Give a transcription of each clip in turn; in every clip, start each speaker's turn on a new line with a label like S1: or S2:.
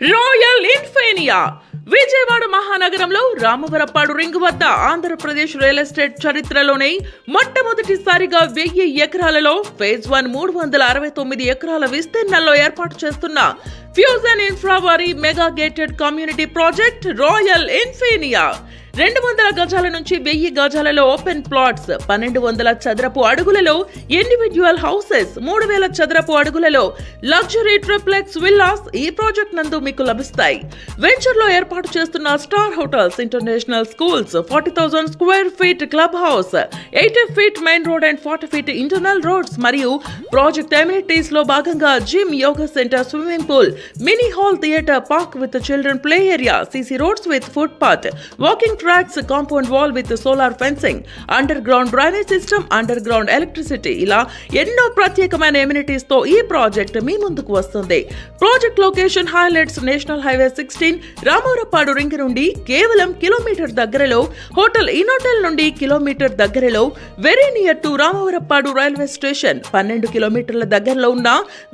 S1: Royal ఇన్ఫీనియా Vijayawada మహానగరంలో Ramavarappadu ring వద్ద Andhra Pradesh real estate చరిత్రలోనే మొట్టమొదటిసారిగా 1000 ఎకరాలలో ఫేజ్ 1 369 ఎకరాల విస్తీర్ణంలో ఏర్పాటు చేస్తున్న ఫ్యూజన్ ఇన్ఫ్రా వారి mega gated community project royal Infinia 200 గజాల నుంచి 1000 గజాలలో ఓపెన్ ప్లాట్స్, 1200 చదరపు అడుగులలో ఇండివిడ్యువల్ హౌసెస్, 3000 చదరపు అడుగులలో లగ్జరీ ట్రిప్లెక్స్ విల్లాస్ ఈ ప్రాజెక్ట్ నందు మీకు లభిస్తాయి. వెంచర్ లో ఏర్పాటు చేస్తున్న star hotels, international schools, 40,000 square feet club house, 80 feet main road and 40 feet internal roads మరియు ప్రాజెక్ట్ ఎమ్యూనిటీస్ లో భాగంగా gym, yoga centre, swimming pool, mini hall, theatre, park with children play area, CC roads with foot path, walking tracks, compound wall with solar fencing, under ground drainage system, under ground electricity ఇలా ఎన్నో ప్రత్యేకమైన amenities తో ఈ project మీ ముందుకు వస్తుంది. Project location highlights national highway 16 Ramavarappadu ring నుండి కేవలం kilometre దగ్గరలో, హోటల్ ఇనోటెల్ నుండి కిలోమీటర్ దగ్గరలో, very near to Ramavarappadu railway station, 12 కిలోమీటర్ల దగ్గరలో ఉన్న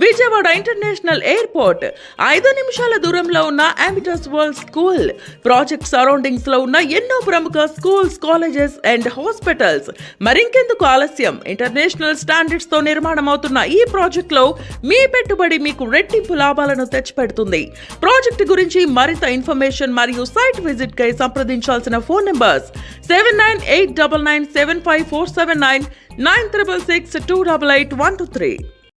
S1: విజయవాడ ఇంటర్నేషనల్ ఎయిర్పోర్ట్, 5 నిమిషాల దూరంలో ఉన్న Ambitus world school, project surroundings లో ఉన్న ఎన్నో ప్రముఖ స్కూల్స్, కాలేజెస్ అండ్ హాస్పిటల్స్. మరింకెందుకు ఆలస్యం? ఇంటర్నేషనల్ స్టాండర్డ్స్ తో నిర్మాణం అవుతున్న ఈ ప్రాజెక్ట్ లో మీ పెట్టుబడి మీకు రెట్టింపు లాభాలను తెచ్చిపెడుతుంది. ప్రాజెక్ట్ గురించి మరింత ఇన్ఫర్మేషన్ మరియు సైట్ విజిట్ కై సంప్రదించాల్సిన ఫోన్ నంబర్స్ 7989975479 9662888123.